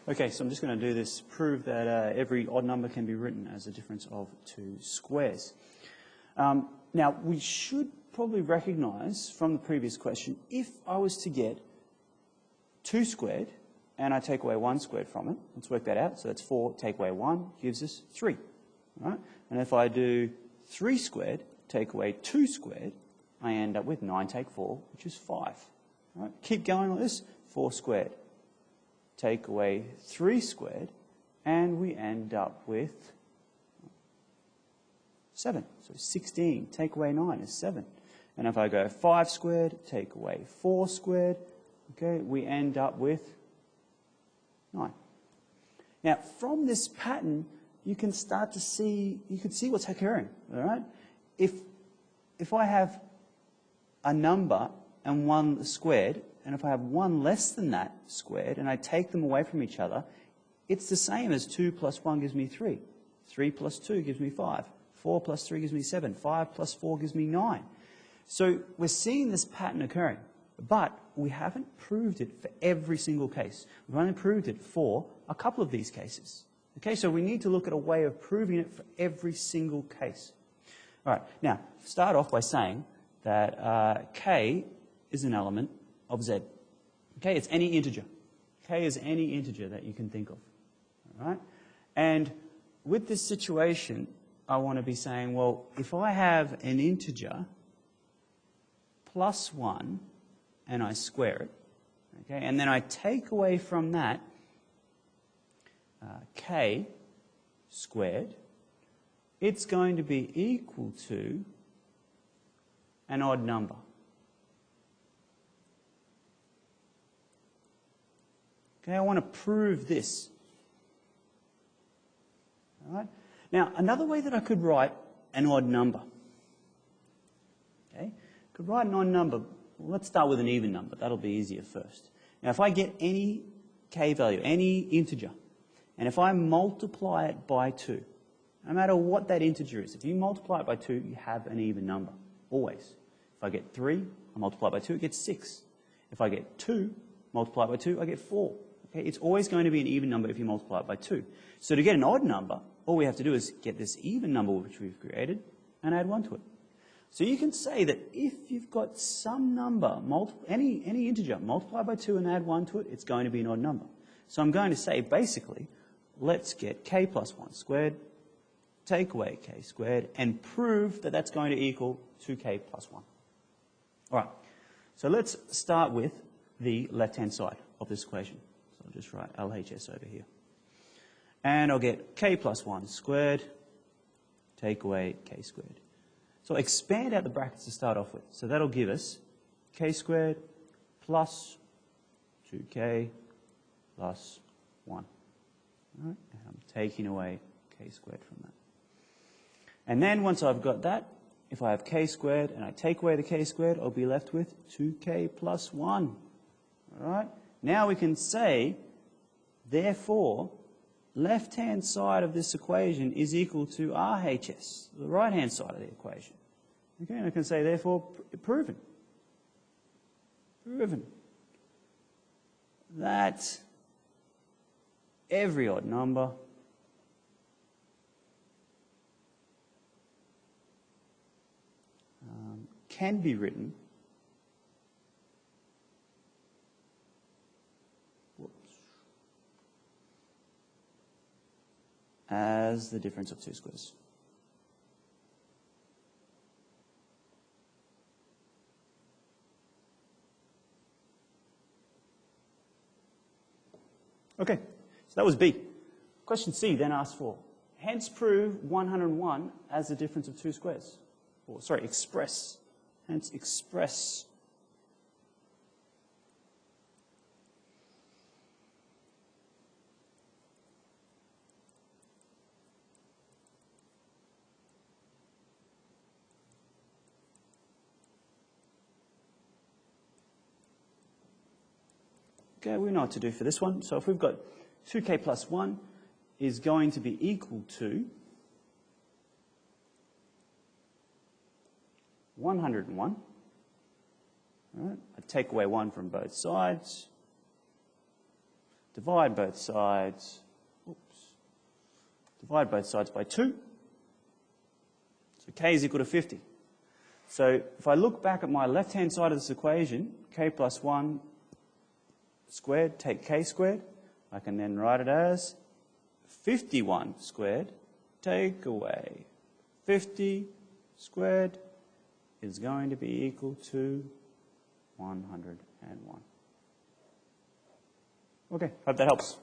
Okay, so I'm just going to do this, prove that every odd number can be written as a difference of two squares. Now, we should probably recognise from the previous question, if I was to get 2 squared and I take away 1 squared from it, let's work that out. So that's 4, take away 1 gives us 3. Right? And if I do 3 squared, take away 2 squared, I end up with 9 take 4, which is 5. Right? Keep going like this, 4 squared. Take away 3 squared, and we end up with 7. So 16, take away 9 is 7. And if I go 5 squared, take away 4 squared, okay, we end up with 9. Now, from this pattern, you can start to see, you can see what's occurring, all right? If I have a number and 1 squared, and if I have 1 less than that squared, and I take them away from each other, it's the same as 2 plus 1 gives me 3. 3 plus 2 gives me 5. 4 plus 3 gives me 7. 5 plus 4 gives me 9. So we're seeing this pattern occurring, but we haven't proved it for every single case. We've only proved it for a couple of these cases. Okay, so we need to look at a way of proving it for every single case. All right, now, start off by saying that k is an element of z. Okay, it's any integer. K is any integer that you can think of. All right? And with this situation, I want to be saying, well, if I have an integer plus 1 and I square it, okay, and then I take away from that k squared, it's going to be equal to an odd number. Okay, I want to prove this. All right? Now, another way that I could write an odd number. Okay? I could write an odd number. Well, let's start with an even number. That'll be easier first. Now, if I get any k value, any integer, and if I multiply it by 2, no matter what that integer is, if you multiply it by 2, you have an even number, always. If I get 3, I multiply it by 2, it gets 6. If I get 2, multiply it by 2, I get 4. Okay? It's always going to be an even number if you multiply it by 2. So to get an odd number, all we have to do is get this even number which we've created and add 1 to it. So you can say that if you've got some number, any integer, multiply by 2 and add 1 to it, it's going to be an odd number. So I'm going to say, basically, let's get k plus 1 squared, take away k squared, and prove that that's going to equal 2k plus 1. All right, so let's start with the left-hand side of this equation. So I'll just write LHS over here. And I'll get k plus 1 squared, take away k squared. So I'll expand out the brackets to start off with. So that'll give us k squared plus 2k plus 1. All right? And I'm taking away k squared from that. And then once I've got that, if I have k squared and I take away the k squared, I'll be left with 2k plus 1. All right? Now we can say, therefore, left-hand side of this equation is equal to RHS, the right-hand side of the equation. Okay, and I can say, therefore, proven. Proven that every odd number can be written as the difference of two squares. Okay, so that was B. Question C then asks for, hence prove 101 as the difference of two squares. Or, sorry, express. Hence express . Okay, we know what to do for this one. So if we've got 2k plus 1 is going to be equal to 101. All right, I take away 1 from both sides. divide both sides, divide both sides by 2. So k is equal to 50. So if I look back at my left-hand side of this equation, k plus 1 squared, take k squared, I can then write it as 51 squared, take away 50 squared is going to be equal to 101. Okay, hope that helps.